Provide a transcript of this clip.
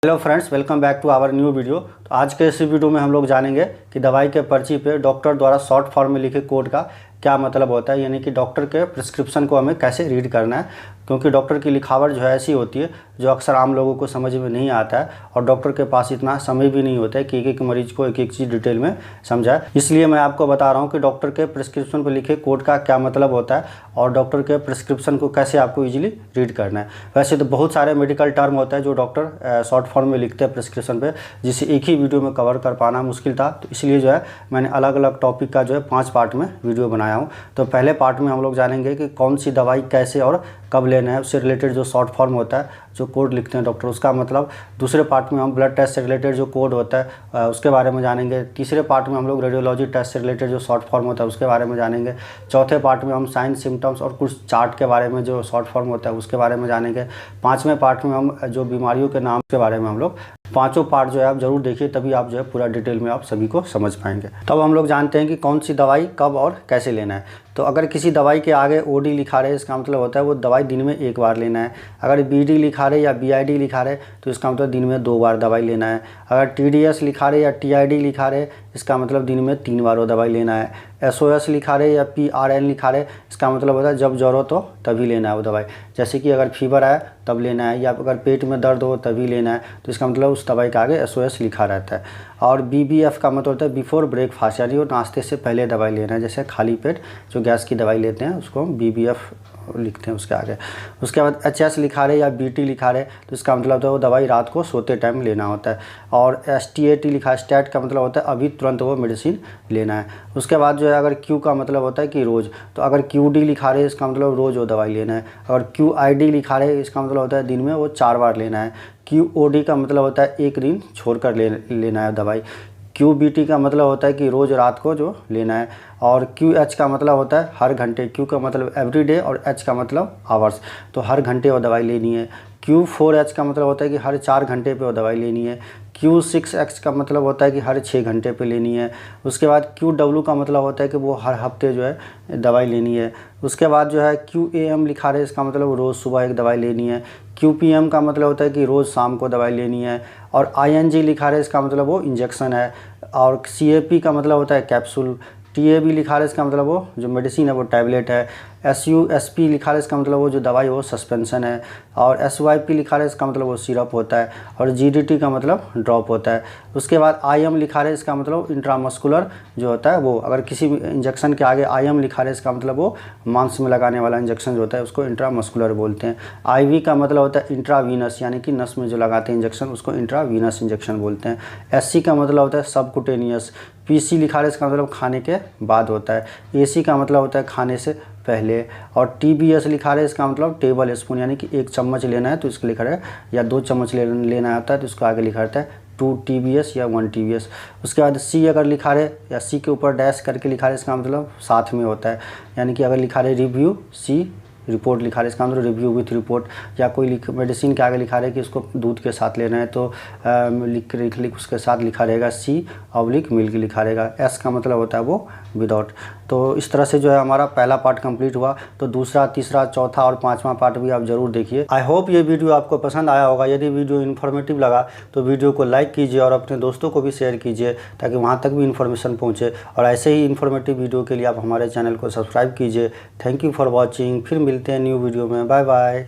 Hello friends, welcome back to our new video. तो आज के इस वीडियो में हम लोग जानेंगे कि दवाई के पर्ची पे डॉक्टर द्वारा शॉर्ट फॉर्म में लिखे कोड का क्या मतलब होता है, यानी कि डॉक्टर के प्रिस्क्रिप्शन को हमें कैसे रीड करना है। क्योंकि डॉक्टर की लिखावट जो है ऐसी होती है जो अक्सर आम लोगों को समझ में नहीं आता है और डॉक्टर के पास इतना समय भी नहीं होता है कि एक मरीज को एक चीज़ डिटेल में समझाए। इसलिए मैं आपको बता रहा हूँ कि डॉक्टर के प्रिस्क्रिप्शन पर लिखे कोड का क्या मतलब होता है और डॉक्टर के प्रिस्क्रिप्शन को कैसे आपको ईजिली रीड करना है। वैसे तो बहुत सारे मेडिकल टर्म होता है जो डॉक्टर शॉर्ट फॉर्म में लिखते हैं प्रिस्क्रिप्शन पे, जिसे एक ही वीडियो में कवर कर पाना मुश्किल था। तो इसलिए जो है मैंने अलग अलग टॉपिक का जो है 5 पार्ट में वीडियो बनाया हूँ। तो पहले पार्ट में हम लोग जानेंगे कि कौन सी दवाई कैसे और कब लेना है, उससे रिलेटेड जो शॉर्ट फॉर्म होता है जो कोड लिखते हैं डॉक्टर, उसका मतलब। दूसरे पार्ट में हम ब्लड टेस्ट से रिलेटेड जो कोड होता है उसके बारे में जानेंगे। तीसरे पार्ट में हम लोग रेडियोलॉजी टेस्ट से रिलेटेड जो शॉर्ट फॉर्म होता है उसके बारे में जानेंगे। चौथे पार्ट में हम साइन सिम्टम्स और कुछ चार्ट के बारे में जो शॉर्ट फॉर्म होता है उसके बारे में जानेंगे। 5वें पार्ट में हम जो बीमारियों के नाम के बारे में हम लोग पांचों पार्ट जो है आप जरूर देखिए, तभी आप जो है पूरा डिटेल में आप सभी को समझ पाएंगे। तब हम लोग जानते हैं कि कौन सी दवाई कब और कैसे लेना है। तो अगर किसी दवाई के आगे ओडी लिखा रहे, इसका मतलब होता है वो दवाई दिन में 1 बार लेना है। अगर बीडी लिखा रहे या बीआईडी लिखा रहे तो इसका मतलब दिन में 2 बार दवाई लेना है। अगर टीडीएस लिखा रहे या टीआईडी लिखा रहे इसका मतलब दिन में 3 बार वो दवाई लेना है। एसओएस लिखा रहे या पीआरएन लिखा रहे इसका मतलब होता है जब ज़रूरत हो तभी लेना है वो दवाई। जैसे कि अगर फीवर आए तब लेना है या अगर पेट में दर्द हो तभी लेना है, तो इसका मतलब उस दवाई के आगे एसओएस लिखा रहता है। और बीबीएफ का मतलब होता है बिफोर ब्रेकफास्ट, यानी वो नाश्ते से पहले दवाई लेना है। जैसे खाली पेट जो गैस की दवाई लेते हैं उसको हम बीबीएफ लिखते हैं उसके आगे। उसके बाद एचएस लिखा रहे या बीटी लिखा रहे तो इसका मतलब होता है वो दवाई रात को सोते टाइम लेना होता है। और एसटीएटी लिखा है, स्टैट का मतलब होता है अभी तुरंत वो मेडिसिन लेना है। उसके बाद जो है अगर क्यू का मतलब होता है कि रोज़, तो अगर क्यूडी लिखा रहे इसका मतलब रोज़ वो दवाई लेना है। अगर क्यूआईडी लिखा रहे इसका मतलब होता है दिन में वो 4 बार लेना है। क्यूओडी का मतलब होता है एक दिन छोड़कर लेना है दवाई। क्यूबीटी का मतलब होता है कि रोज़ रात को जो लेना है। और क्यूएच का मतलब होता है हर घंटे, क्यू का मतलब एवरी डे और एच का मतलब आवर्स, तो हर घंटे वो दवाई लेनी है। Q4H का मतलब होता है कि हर 4 घंटे पे वो दवाई लेनी है। Q6X का मतलब होता है कि हर 6 घंटे पे लेनी है। उसके बाद QW का मतलब होता है कि वो हर हफ्ते जो है दवाई लेनी है। उसके बाद जो है QAM लिखा रहे इसका मतलब रोज़ सुबह एक दवाई लेनी है। QPM का मतलब होता है कि रोज़ शाम को दवाई लेनी है। और ING लिखा रहे इसका मतलब वो इंजेक्शन है। और CAP का मतलब होता है कैप्सूल। TAB लिखा है इसका मतलब वो जो मेडिसिन है वो टैबलेट है। SUSP लिखा है इसका मतलब वो जो दवाई वो सस्पेंशन है। और SYP लिखा है इसका मतलब वो सिरप होता है। और GDT का मतलब ड्रॉप होता है। उसके बाद IM लिखा है इसका मतलब इंट्रामस्कुलर जो होता है वो, अगर किसी इंजेक्शन के आगे IM लिखा है इसका मतलब वो मांस में लगाने वाला इंजेक्शन जो होता है उसको इंट्रामस्कुलर बोलते हैं। IV का मतलब होता है इंट्रावीनस, यानी कि नस में जो लगाते हैं इंजेक्शन उसको इंट्रावीनस इंजेक्शन बोलते हैं। SC का मतलब होता है सबकुटेनियस। PC लिखा है इसका मतलब खाने के बाद होता है। AC का मतलब होता है खाने से पहले। और TBS लिखा है इसका मतलब टेबल स्पून, यानी कि 1 चम्मच लेना है तो इसको लिखा है, या 2 चम्मच लेना होता है तो इसको आगे लिखा रहता है 2 TBS या 1 TBS। उसके बाद C अगर लिखा रहे या C के ऊपर डैश करके लिखा रहे इसका मतलब साथ में होता है, यानी कि अगर लिखा रहे रिव्यू C रिपोर्ट लिखा रहे इसका मतलब रिव्यू विथ रिपोर्ट। या कोई मेडिसिन के आगे लिखा रहे कि इसको दूध के साथ लेना है तो लिख उसके साथ लिखा रहेगा C/मिल्क लिखा रहेगा। S का मतलब होता है वो विदाउट। तो इस तरह से जो है हमारा पहला पार्ट कंप्लीट हुआ। तो दूसरा, तीसरा, चौथा और 5वां पार्ट भी आप जरूर देखिए। आई होप ये वीडियो आपको पसंद आया होगा। यदि वीडियो इन्फॉर्मेटिव लगा तो वीडियो को लाइक कीजिए और अपने दोस्तों को भी शेयर कीजिए ताकि वहाँ तक भी इन्फॉर्मेशन पहुँचे। और ऐसे ही इन्फॉर्मेटिव वीडियो के लिए आप हमारे चैनल को सब्सक्राइब कीजिए। Thank you for watching. फिर मिलते हैं न्यू वीडियो में। Bye bye.